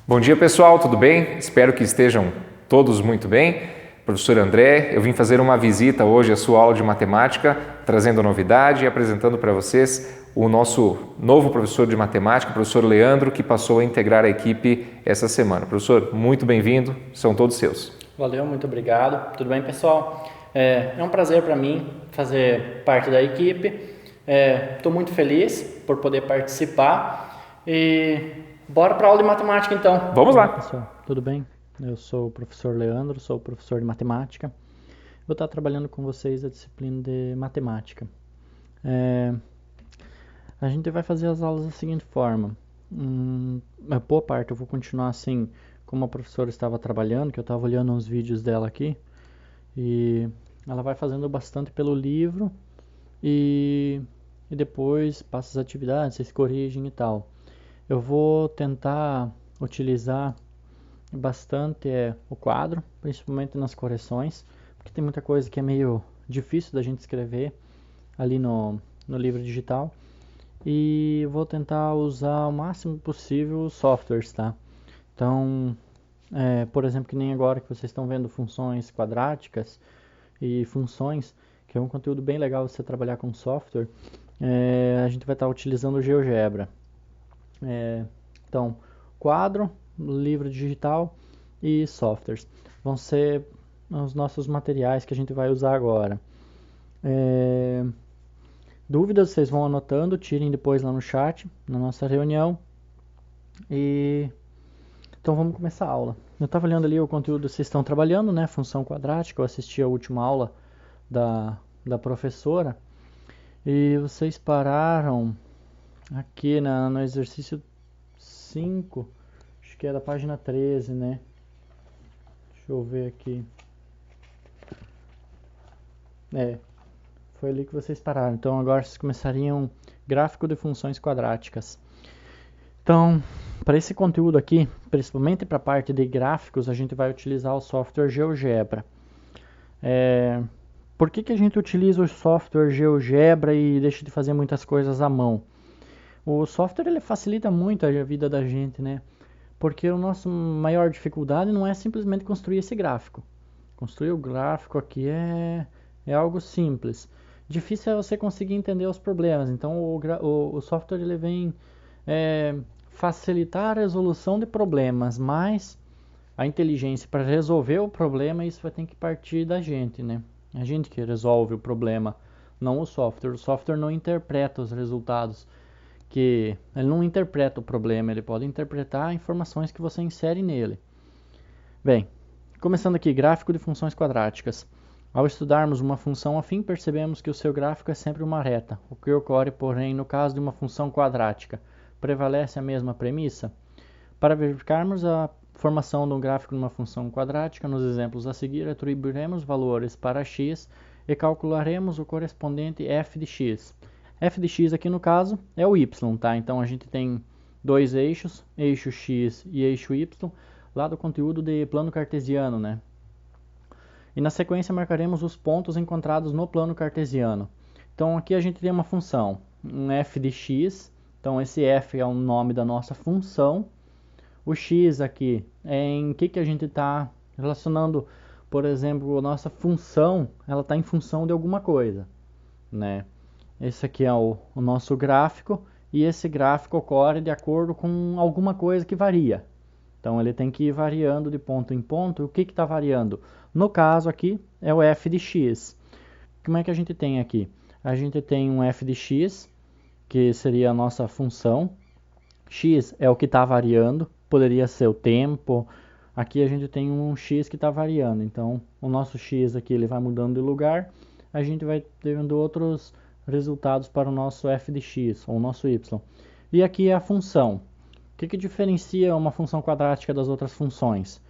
Bom dia pessoal, tudo bem? Espero que estejam todos muito bem. Professor André, eu vim fazer uma visita hoje à sua aula de matemática, trazendo novidade e apresentando para vocês o nosso novo professor de matemática, o professor Leandro, que passou a integrar a equipe essa semana. Professor, muito bem-vindo, são todos seus. Valeu, muito obrigado. Tudo bem, pessoal? É um prazer para mim fazer parte da equipe. Estou muito feliz por poder participar e bora para a aula de matemática então. Vamos lá. Pessoal, tudo bem? Eu sou o professor Leandro, sou professor de matemática. Vou estar trabalhando com vocês a disciplina de matemática. A gente vai fazer as aulas da seguinte forma. Boa parte eu vou continuar assim como a professora estava trabalhando, que eu estava olhando uns vídeos dela aqui. E ela vai fazendo bastante pelo livro e depois passa as atividades, vocês corrigem e tal. Eu vou tentar utilizar bastante o quadro, principalmente nas correções, porque tem muita coisa que é meio difícil da gente escrever ali no livro digital. E vou tentar usar o máximo possível os softwares, tá? Então, por exemplo, que nem agora que vocês estão vendo funções quadráticas e funções, que é um conteúdo bem legal você trabalhar com software, a gente vai estar utilizando o GeoGebra. Então, quadro, livro digital e softwares vão ser os nossos materiais que a gente vai usar agora. Dúvidas vocês vão anotando, tirem depois lá no chat, na nossa reunião. Então vamos começar a aula. Eu estava olhando ali o conteúdo que vocês estão trabalhando, né? Função quadrática, eu assisti a última aula da professora. E vocês pararam aqui no exercício 5, acho que é da página 13, né? Deixa eu ver aqui. Foi ali que vocês pararam. Então agora vocês começariam gráfico de funções quadráticas. Então, para esse conteúdo aqui, principalmente para a parte de gráficos, a gente vai utilizar o software GeoGebra. Por que a gente utiliza o software GeoGebra e deixa de fazer muitas coisas à mão? O software ele facilita muito a vida da gente, né? Porque a nossa maior dificuldade não é simplesmente construir esse gráfico. Construir o gráfico aqui é algo simples. Difícil é você conseguir entender os problemas. Então o software ele vem facilitar a resolução de problemas, mas a inteligência para resolver o problema, isso vai ter que partir da gente, né? A gente que resolve o problema, não o software. O software não interpreta os resultados, ele não interpreta o problema, ele pode interpretar informações que você insere nele. Bem, começando aqui, gráfico de funções quadráticas. Ao estudarmos uma função afim, percebemos que o seu gráfico é sempre uma reta. O que ocorre, porém, no caso de uma função quadrática? Prevalece a mesma premissa? Para verificarmos a formação de um gráfico de uma função quadrática, nos exemplos a seguir, atribuiremos valores para x e calcularemos o correspondente f de x. F de x aqui no caso é o y, tá? Então a gente tem dois eixos, eixo x e eixo y, lá do conteúdo de plano cartesiano, né? E na sequência marcaremos os pontos encontrados no plano cartesiano. Então aqui a gente tem uma função, um f de x, então esse f é o nome da nossa função. O x aqui é em que a gente está relacionando, por exemplo, a nossa função, ela está em função de alguma coisa, né? Esse aqui é o nosso gráfico e esse gráfico ocorre de acordo com alguma coisa que varia. Então ele tem que ir variando de ponto em ponto. O que está variando? No caso aqui é o f de x. Como é que a gente tem aqui? A gente tem um f de x, que seria a nossa função. X é o que está variando, poderia ser o tempo. Aqui a gente tem um x que está variando. Então o nosso x aqui ele vai mudando de lugar. A gente vai tendo outros resultados para o nosso f de x, ou o nosso y. E aqui é a função. O que diferencia uma função quadrática das outras funções?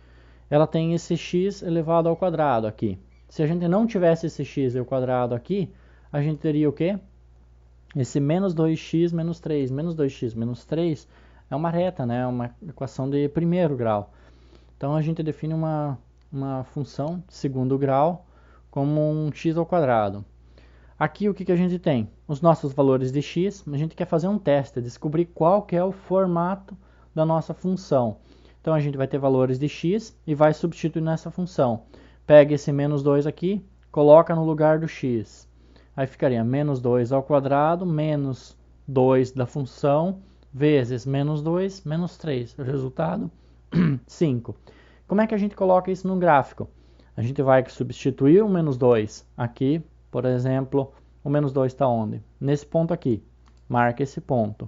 Ela tem esse x elevado ao quadrado aqui. Se a gente não tivesse esse x ao quadrado aqui, a gente teria o quê? Esse menos 2x menos 3. Menos 2x menos 3 é uma reta, né? É uma equação de primeiro grau. Então a gente define uma função de segundo grau como um x ao quadrado. Aqui o que a gente tem? Os nossos valores de x, a gente quer fazer um teste, descobrir qual que é o formato da nossa função. Então a gente vai ter valores de x e vai substituir nessa função. Pega esse menos 2 aqui, coloca no lugar do x. Aí ficaria menos 2 ao quadrado, menos 2 da função, vezes menos 2, menos 3. O resultado, 5. Como é que a gente coloca isso no gráfico? A gente vai substituir o menos 2 aqui, por exemplo, o menos 2 está onde? Nesse ponto aqui. Marca esse ponto.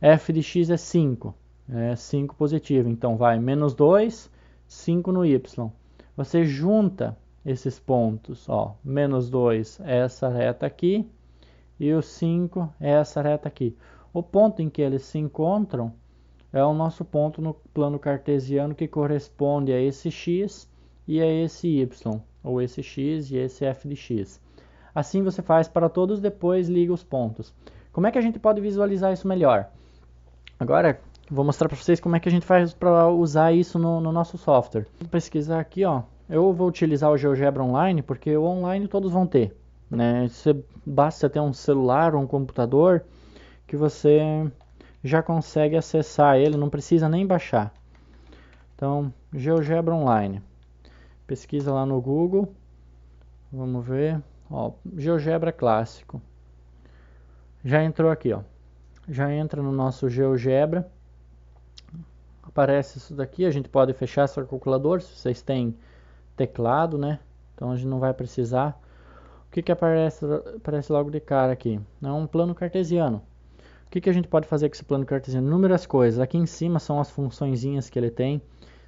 F de x é 5. É 5 positivo. Então vai menos 2, 5 no y. Você junta esses pontos. Ó, menos 2 é essa reta aqui. E o 5 é essa reta aqui. O ponto em que eles se encontram é o nosso ponto no plano cartesiano que corresponde a esse x e a esse y. Ou esse x e esse f de x. Assim você faz para todos, depois liga os pontos. Como é que a gente pode visualizar isso melhor? Agora, vou mostrar para vocês como é que a gente faz para usar isso no nosso software. Vou pesquisar aqui, ó. Eu vou utilizar o GeoGebra Online, porque o online todos vão ter, né? Basta ter um celular ou um computador que você já consegue acessar ele, não precisa nem baixar. Então, GeoGebra Online. Pesquisa lá no Google. Vamos ver. Ó, GeoGebra clássico. Já entrou aqui, ó. Já entra no nosso GeoGebra. Aparece isso daqui. A gente pode fechar essa calculadora se vocês têm teclado, né? Então a gente não vai precisar. O que aparece logo de cara aqui? É um plano cartesiano. O que a gente pode fazer com esse plano cartesiano? Inúmeras coisas. Aqui em cima são as funçõezinhas que ele tem.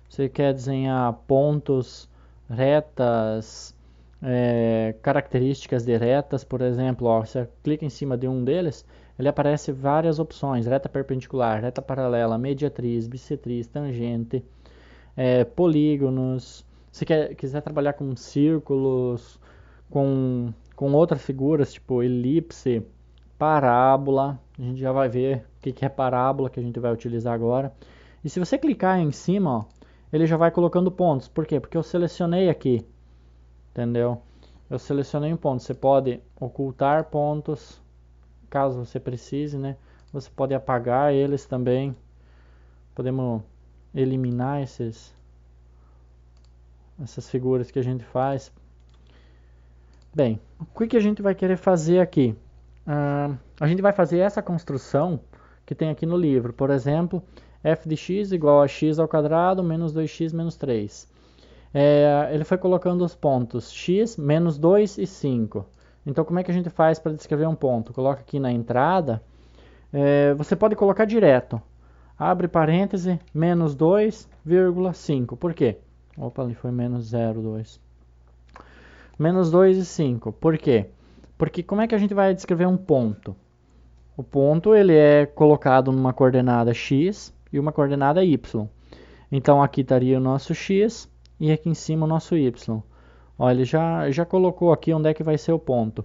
Você quer desenhar pontos, retas, características de retas, por exemplo, ó, você clica em cima de um deles, ele aparece várias opções: reta perpendicular, reta paralela, mediatriz, bissetriz, tangente, polígonos. Se quiser trabalhar com círculos, com outras figuras, tipo elipse, parábola, a gente já vai ver o que é parábola, que a gente vai utilizar agora. E se você clicar em cima, ó, ele já vai colocando pontos. Por quê? Porque eu selecionei aqui, entendeu? Eu selecionei um ponto. Você pode ocultar pontos, caso você precise, né? Você pode apagar eles também. Podemos eliminar essas figuras que a gente faz. Bem, o que a gente vai querer fazer aqui? A gente vai fazer essa construção que tem aqui no livro. Por exemplo, f de x igual a x ao quadrado menos 2x menos 3. Ele foi colocando os pontos x, menos 2 e 5. Então, como é que a gente faz para descrever um ponto? Coloca aqui na entrada. Você pode colocar direto. Abre parêntese, menos 2,5. Por quê? Opa, ali foi menos 0,2. Menos 2 e 5. Por quê? Porque como é que a gente vai descrever um ponto? O ponto ele é colocado numa coordenada x e uma coordenada y. Então aqui estaria o nosso x e aqui em cima o nosso y. Ó, ele já colocou aqui onde é que vai ser o ponto.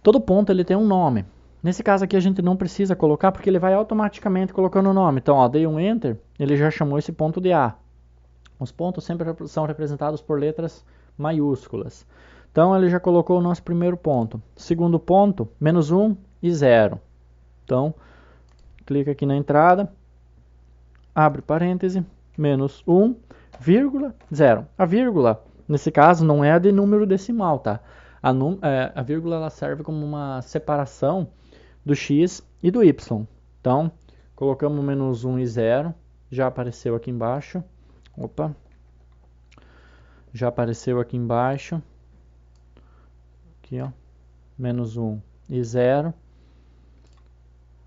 Todo ponto ele tem um nome. Nesse caso aqui a gente não precisa colocar porque ele vai automaticamente colocando o nome. Então, ó, dei um enter, ele já chamou esse ponto de A. Os pontos sempre são representados por letras maiúsculas. Então ele já colocou o nosso primeiro ponto. Segundo ponto, menos 1 e 0. Então, clica aqui na entrada, abre parêntese, menos 1, vírgula, 0. A vírgula, nesse caso, não é a de número decimal, tá? A vírgula ela serve como uma separação do x e do y. Então, colocamos menos 1 e 0, já apareceu aqui embaixo. Opa! Já apareceu aqui embaixo. Aqui, ó. Menos 1 e 0.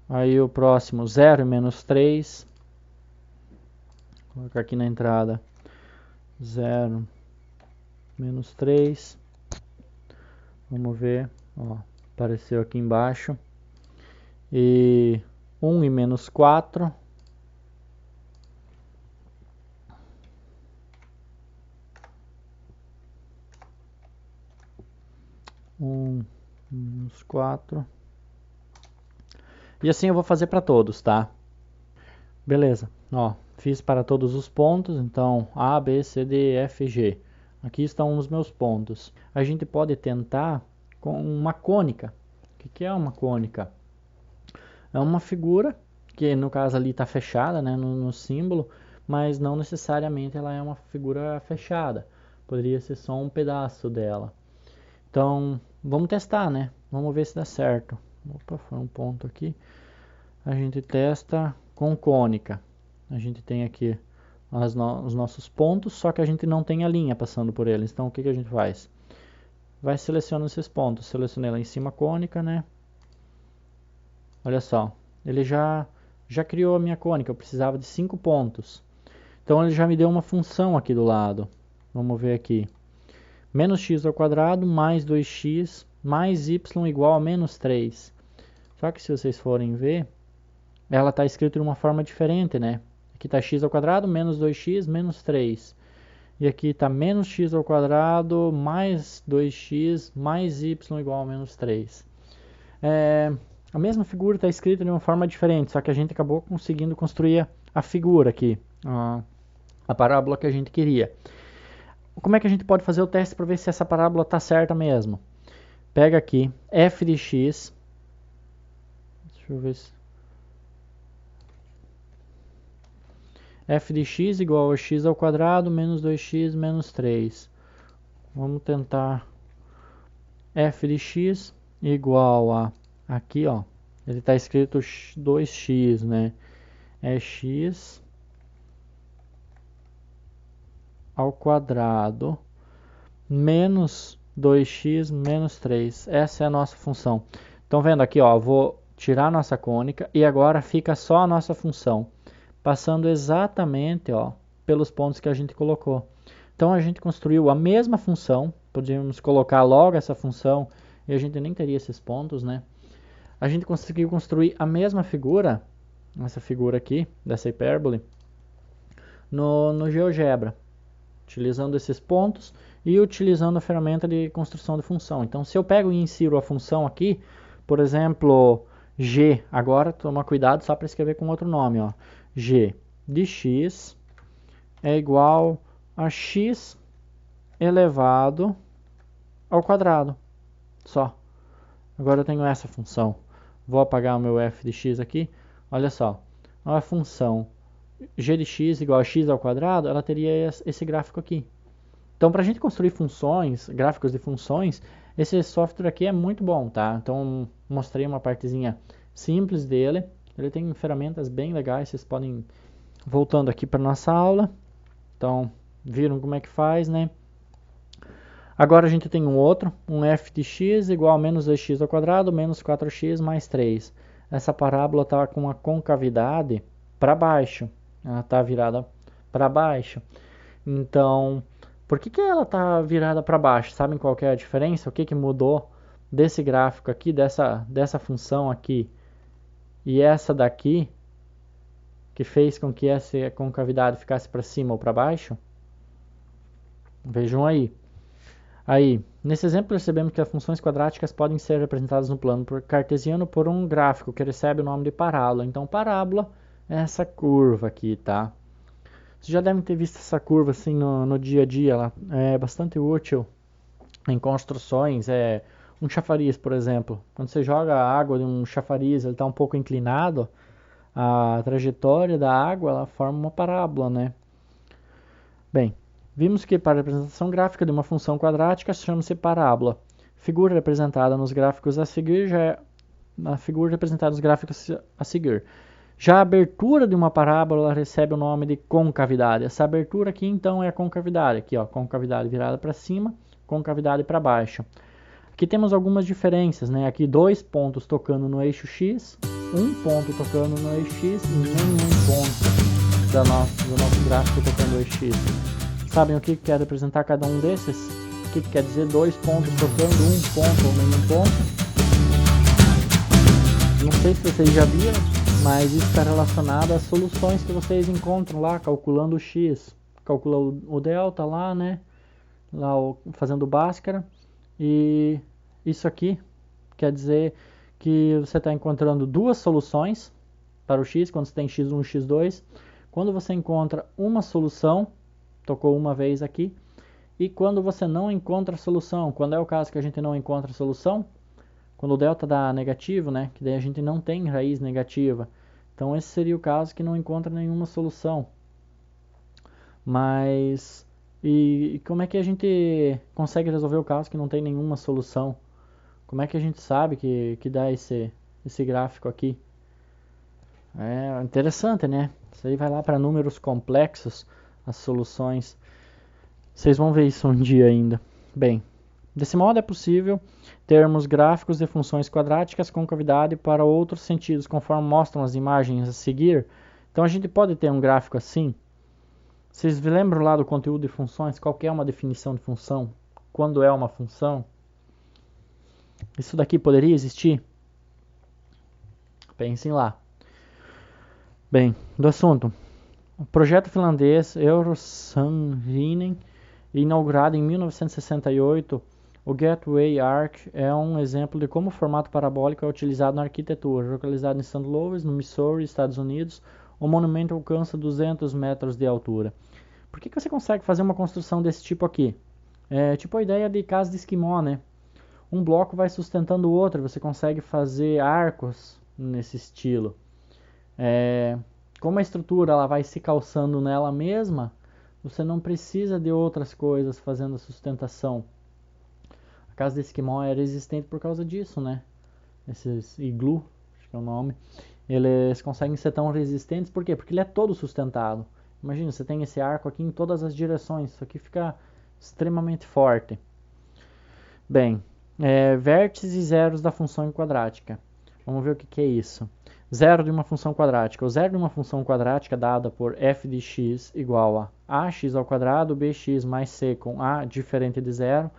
Aí o próximo, 0 e menos 3. Vou colocar aqui na entrada. 0, menos 3. Vamos ver. Ó, apareceu aqui embaixo. E 1 e menos 4. Menos 4. E assim eu vou fazer para todos, tá? Beleza. Ó, fiz para todos os pontos. Então, A, B, C, D, F, G. Aqui estão os meus pontos. A gente pode tentar com uma cônica. O que é uma cônica? É uma figura que no caso ali está fechada, né, no símbolo, mas não necessariamente ela é uma figura fechada. Poderia ser só um pedaço dela. Então, vamos testar, né? Vamos ver se dá certo. Opa, foi um ponto aqui. A gente testa com cônica. A gente tem aqui os nossos pontos, só que a gente não tem a linha passando por eles. Então, o que a gente faz? Vai selecionando esses pontos. Selecionei lá em cima a cônica, né? Olha só, ele já criou a minha cônica. Eu precisava de 5 pontos. Então, ele já me deu uma função aqui do lado. Vamos ver aqui. Menos x ao quadrado mais 2x mais y igual a menos 3. Só que se vocês forem ver, ela está escrita de uma forma diferente, né? Aqui está x ao quadrado menos 2x menos 3. E aqui está menos x ao quadrado mais 2x mais y igual a menos 3. A mesma figura está escrita de uma forma diferente, só que a gente acabou conseguindo construir a figura aqui, a parábola que a gente queria. Como é que a gente pode fazer o teste para ver se essa parábola está certa mesmo? Pega aqui f de x. Deixa eu ver se... f de x igual a x ao quadrado menos 2x menos 3. Vamos tentar f de x igual a... Aqui, ó. Ele está escrito 2x, né? É x ao quadrado menos 2x menos 3. Essa é a nossa função. Estão vendo aqui, ó, vou tirar a nossa cônica e agora fica só a nossa função, passando exatamente, ó, pelos pontos que a gente colocou. Então a gente construiu a mesma função, podíamos colocar logo essa função e a gente nem teria esses pontos, né? A gente conseguiu construir a mesma figura, essa figura aqui, dessa hipérbole, no GeoGebra, utilizando esses pontos e utilizando a ferramenta de construção de função. Então, se eu pego e insiro a função aqui, por exemplo, g, agora toma cuidado só para escrever com outro nome, ó, g de x é igual a x elevado ao quadrado, só. Agora eu tenho essa função. Vou apagar o meu f de x aqui, olha só, a função g de x igual a x ao quadrado, ela teria esse gráfico aqui. Então, para a gente construir funções, gráficos de funções, esse software aqui é muito bom, tá? Então, mostrei uma partezinha simples dele. Ele tem ferramentas bem legais, vocês podem... Voltando aqui para nossa aula. Então, viram como é que faz, né? Agora a gente tem um outro, um f de x igual a menos 2x ao quadrado menos 4x mais 3. Essa parábola está com a concavidade para baixo. Ela está virada para baixo. Então, por que ela está virada para baixo? Sabem qual que é a diferença? O que mudou desse gráfico aqui, dessa função aqui e essa daqui, que fez com que essa concavidade ficasse para cima ou para baixo? Vejam aí. Aí, nesse exemplo percebemos que as funções quadráticas podem ser representadas no plano cartesiano por um gráfico que recebe o nome de parábola. Então, parábola é essa curva aqui, tá? Vocês já devem ter visto essa curva assim no dia a dia, ela é bastante útil em construções, um chafariz, por exemplo. Quando você joga a água de um chafariz, ele está um pouco inclinado, a trajetória da água, ela forma uma parábola, né? Bem, vimos que para a representação gráfica de uma função quadrática chama-se parábola. Figura representada nos gráficos a seguir já é a figura representada nos gráficos a seguir. Já a abertura de uma parábola recebe o nome de concavidade. Essa abertura aqui, então, é a concavidade. Aqui, ó, concavidade virada para cima, concavidade para baixo. Aqui temos algumas diferenças, né? Aqui 2 pontos tocando no eixo X, 1 ponto tocando no eixo X e nenhum ponto do nosso gráfico tocando no eixo X. Sabem o que quer representar cada um desses? O que quer dizer 2 pontos tocando 1 ponto ou nenhum ponto? Não sei se vocês já viram, mas isso está relacionado às soluções que vocês encontram lá, calculando o x. Calcula o delta lá, né? Lá fazendo Bhaskara. E isso aqui quer dizer que você está encontrando duas soluções para o x, quando você tem x1 e x2. Quando você encontra uma solução, tocou uma vez aqui, e quando você não encontra a solução, quando é o caso que a gente não encontra a solução, quando o delta dá negativo, né, que daí a gente não tem raiz negativa, então esse seria o caso que não encontra nenhuma solução. Mas e como é que a gente consegue resolver o caso que não tem nenhuma solução? Como é que a gente sabe que dá esse gráfico aqui? É interessante, né? Isso aí vai lá para números complexos, as soluções. Vocês vão ver isso um dia ainda. Bem, desse modo é possível termos gráficos de funções quadráticas com cavidade para outros sentidos, conforme mostram as imagens a seguir. Então a gente pode ter um gráfico assim. Vocês lembram lá do conteúdo de funções? Qual que é uma definição de função? Quando é uma função? Isso daqui poderia existir? Pensem lá. Bem, do assunto. O projeto finlandês Eurosamlinjen, inaugurado em 1968, o Gateway Arc é um exemplo de como o formato parabólico é utilizado na arquitetura. Localizado em St. Louis, no Missouri, Estados Unidos, o monumento alcança 200 metros de altura. Por que você consegue fazer uma construção desse tipo aqui? É tipo a ideia de casa de esquimó, né? Um bloco vai sustentando o outro, você consegue fazer arcos nesse estilo. Como a estrutura ela vai se calçando nela mesma, você não precisa de outras coisas fazendo a sustentação. A casa de esquimó é resistente por causa disso, né? Esses iglu, acho que é o nome, eles conseguem ser tão resistentes, por quê? Porque ele é todo sustentado. Imagina, você tem esse arco aqui em todas as direções, isso aqui fica extremamente forte. Bem, vértices e zeros da função quadrática. Vamos ver o que é isso. Zero de uma função quadrática. O zero de uma função quadrática dada por f de x igual a ax ao quadrado bx mais c com a diferente de zero.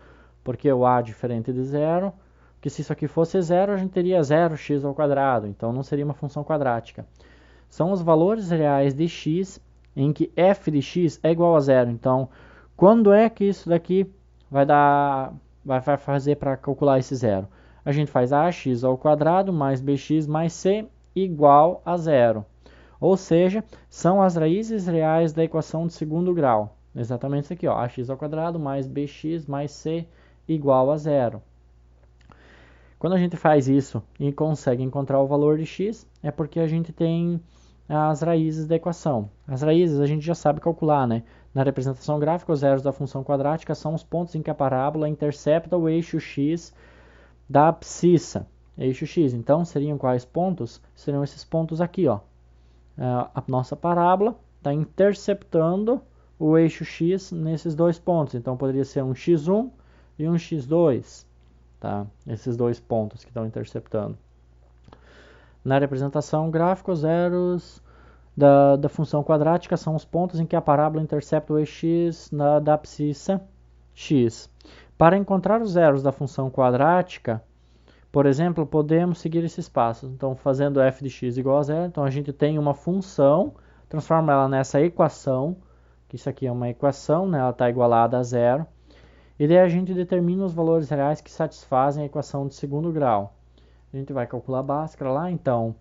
Porque o a diferente de zero, porque se isso aqui fosse zero, a gente teria 0x ao quadrado, então não seria uma função quadrática. São os valores reais de x em que f de x é igual a zero. Então, quando é que isso daqui vai fazer para calcular esse zero? A gente faz ax ao quadrado mais bx mais c igual a zero. Ou seja, são as raízes reais da equação de segundo grau. Exatamente isso aqui, ó, ax ao quadrado mais bx mais c igual a zero. Quando a gente faz isso e consegue encontrar o valor de x, é porque a gente tem as raízes da equação. As raízes a gente já sabe calcular, né? Na representação gráfica, os zeros da função quadrática são os pontos em que a parábola intercepta o eixo x da abscissa. Eixo x, então, seriam quais pontos? Seriam esses pontos aqui, ó. A nossa parábola está interceptando o eixo x nesses dois pontos. Então, poderia ser um x1 e um x2, tá? Esses dois pontos que estão interceptando. Na representação gráfica, os zeros da função quadrática são os pontos em que a parábola intercepta o eixo x da abscissa x. Para encontrar os zeros da função quadrática, por exemplo, podemos seguir esses passos. Então, fazendo f de x igual a zero, então a gente tem uma função, transforma ela nessa equação, que isso aqui é uma equação, né? Ela está igualada a zero. E daí a gente determina os valores reais que satisfazem a equação de segundo grau. A gente vai calcular a Bhaskara lá, então,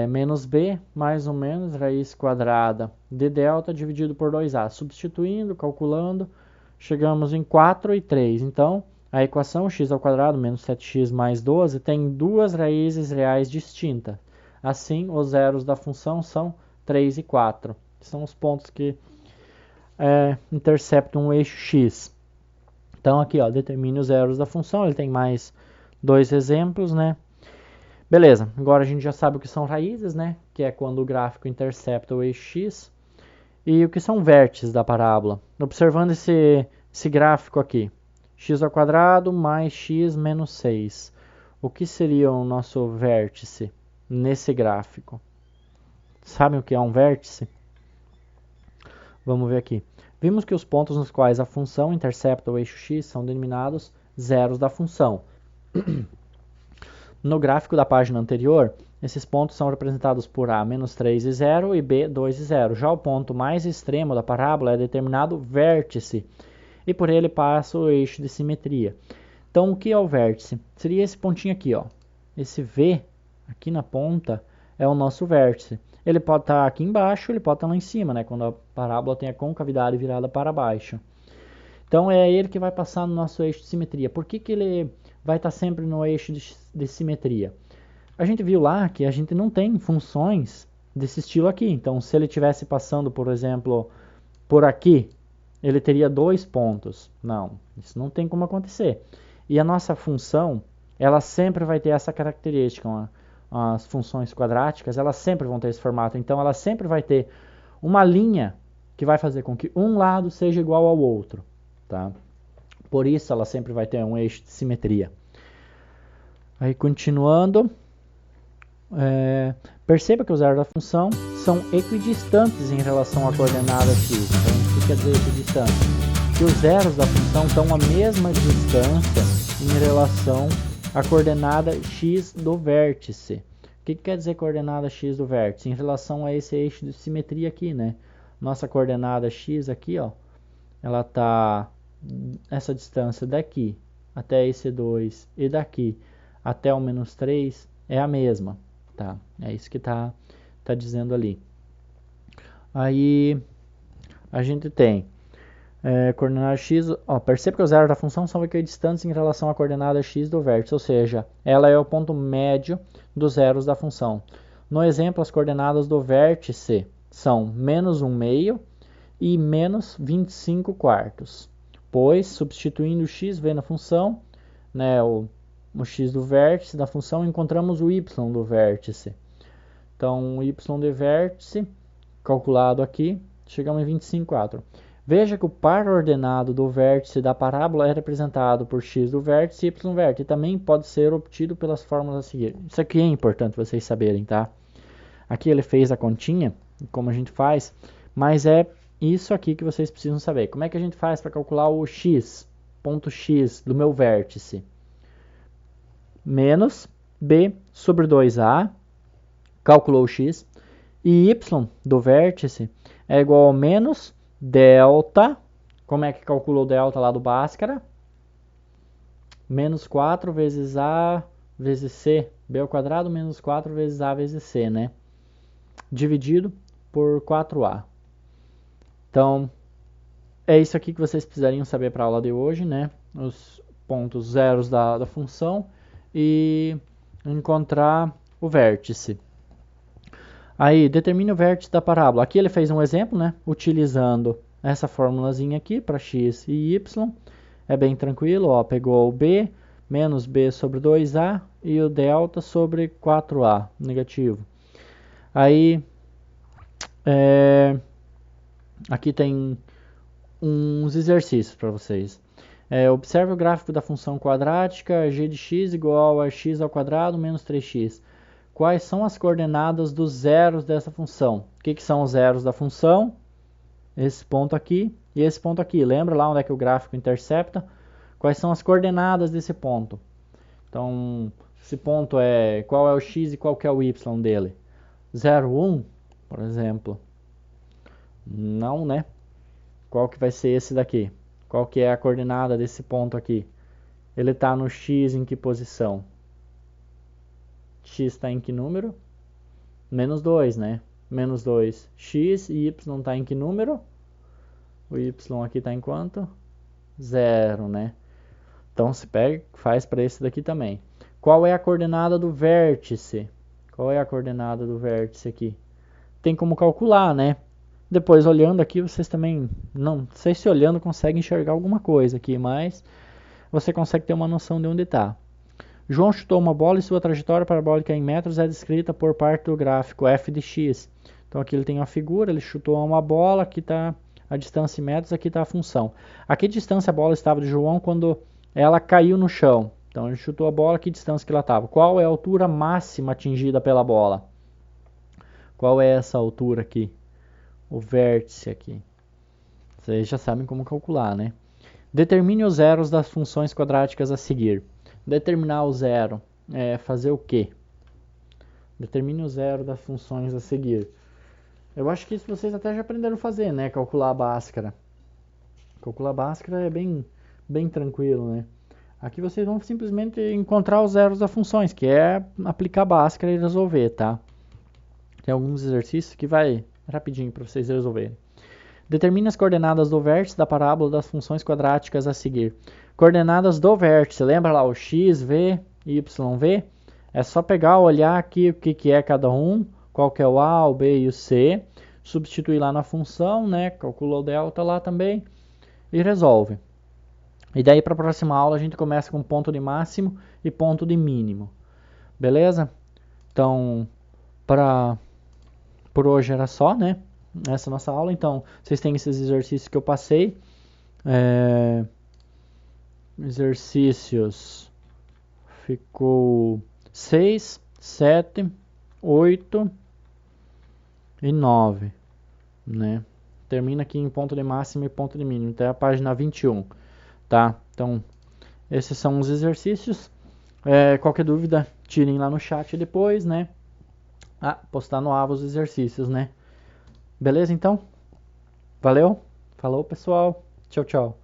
menos b mais ou menos raiz quadrada de delta dividido por 2a. Substituindo, calculando, chegamos em 4 e 3. Então, a equação x ao quadrado menos 7x mais 12 tem duas raízes reais distintas. Assim, os zeros da função são 3 e 4. São os pontos que interceptam o eixo x. Então, aqui, ó, determine os zeros da função. Ele tem mais dois exemplos, né? Beleza, agora a gente já sabe o que são raízes, né? Que é quando o gráfico intercepta o eixo x. E o que são vértices da parábola. Observando esse gráfico aqui. X ao quadrado mais x menos 6. O que seria o nosso vértice nesse gráfico? Sabem o que é um vértice? Vamos ver aqui. Vimos que os pontos nos quais a função intercepta o eixo x são denominados zeros da função. No gráfico da página anterior, esses pontos são representados por a menos 3 e 0 e b 2 e 0. Já o ponto mais extremo da parábola é determinado vértice, e por ele passa o eixo de simetria. Então, o que é o vértice? Seria esse pontinho aqui, ó. Esse V, aqui na ponta, é o nosso vértice. Ele pode estar aqui embaixo, ele pode estar lá em cima, né? Quando a parábola tem a concavidade virada para baixo. Então, é ele que vai passar no nosso eixo de simetria. Por que ele vai estar sempre no eixo de simetria? A gente viu lá que a gente não tem funções desse estilo aqui. Então, se ele estivesse passando, por exemplo, por aqui, ele teria 2 pontos. Não, isso não tem como acontecer. E a nossa função, ela sempre vai ter essa característica. As funções quadráticas, elas sempre vão ter esse formato. Então, ela sempre vai ter uma linha que vai fazer com que um lado seja igual ao outro. Tá? Por isso, ela sempre vai ter um eixo de simetria. Aí, continuando, perceba que os zeros da função são equidistantes em relação à coordenada x. Então, o que quer dizer equidistante? Que os zeros da função estão à mesma distância em relação à coordenada x do vértice. O que quer dizer coordenada x do vértice? Em relação a esse eixo de simetria aqui, né? Nossa coordenada x aqui, ó, ela está essa distância daqui até esse 2 e daqui até o menos 3 é a mesma, tá? É isso que tá dizendo ali. Aí a gente tem coordenada x, ó, perceba que os zeros da função são equidistantes em relação à coordenada x do vértice, ou seja, ela é o ponto médio dos zeros da função. No exemplo, as coordenadas do vértice são menos 1/2 e menos 25 quartos. Pois, substituindo o xv na função, né, o x do vértice da função, encontramos o y do vértice. Então, o y de vértice, calculado aqui, chegamos em 25 quartos. Veja que o par ordenado do vértice da parábola é representado por x do vértice e y vértice. E também pode ser obtido pelas fórmulas a seguir. Isso aqui é importante vocês saberem, tá? Aqui ele fez a continha, como a gente faz, mas é isso aqui que vocês precisam saber. Como é que a gente faz para calcular o x, ponto x do meu vértice? Menos b sobre 2a, calculou o x, e y do vértice é igual a menos delta, como é que calculou o delta lá do Bhaskara? Menos 4 vezes a vezes c, b ao quadrado menos 4 vezes a vezes c, né? Dividido por 4a. Então, é isso aqui que vocês precisariam saber para a aula de hoje, né? Os pontos zeros da função e encontrar o vértice. Aí, determine o vértice da parábola. Aqui ele fez um exemplo, né? Utilizando essa formulazinha aqui para x e y. É bem tranquilo, ó. Pegou o b, menos b sobre 2a e o delta sobre 4a, negativo. Aí, aqui tem uns exercícios para vocês. Observe o gráfico da função quadrática g de x igual a x ao quadrado menos 3x. Quais são as coordenadas dos zeros dessa função? O que são os zeros da função? Esse ponto aqui e esse ponto aqui. Lembra lá onde é que o gráfico intercepta? Quais são as coordenadas desse ponto? Então, esse ponto qual é o x e qual que é o y dele? 0, 1, por exemplo. Não, né? Qual que vai ser esse daqui? Qual que é a coordenada desse ponto aqui? Ele está no x em que posição? X está em que número? Menos 2, né? Menos 2. X e y está em que número? O y aqui está em quanto? 0, né? Então, se pega, faz para esse daqui também. Qual é a coordenada do vértice? Qual é a coordenada do vértice aqui? Tem como calcular, né? Depois, olhando aqui, vocês também, não sei se olhando conseguem enxergar alguma coisa aqui, mas você consegue ter uma noção de onde está. João chutou uma bola e sua trajetória parabólica em metros é descrita por parte do gráfico f de x. Então, aqui ele tem uma figura, ele chutou uma bola, aqui está a distância em metros, aqui está a função. A que distância a bola estava de João quando ela caiu no chão? Então, ele chutou a bola, que distância que ela estava? Qual é a altura máxima atingida pela bola? Qual é essa altura aqui? O vértice aqui. Vocês já sabem como calcular, né? Determine os zeros das funções quadráticas a seguir. Determinar o zero é fazer o quê? Determine o zero das funções a seguir. Eu acho que isso vocês até já aprenderam a fazer, né? Calcular a Bhaskara. Calcular a Bhaskara é bem tranquilo, né? Aqui vocês vão simplesmente encontrar os zeros das funções, que é aplicar a Bhaskara e resolver, tá? Tem alguns exercícios que vai rapidinho para vocês resolverem. Determine as coordenadas do vértice da parábola das funções quadráticas a seguir. Coordenadas do vértice, lembra lá o x, v, y, v? É só pegar, olhar aqui o que é cada um, qual que é o a, o b e o c, substitui lá na função, né? Calcula o delta lá também e resolve. E daí para a próxima aula a gente começa com ponto de máximo e ponto de mínimo. Beleza? Então, por hoje era só, né? Essa nossa aula. Então, vocês têm esses exercícios que eu passei. Exercícios ficou 6, 7, 8 e 9, né? Termina aqui em ponto de máximo e ponto de mínimo, até a página 21, tá? Então, esses são os exercícios. Qualquer dúvida, tirem lá no chat depois, né? Postar no Ava os exercícios, né? Beleza, então? Valeu? Falou, pessoal. Tchau, tchau.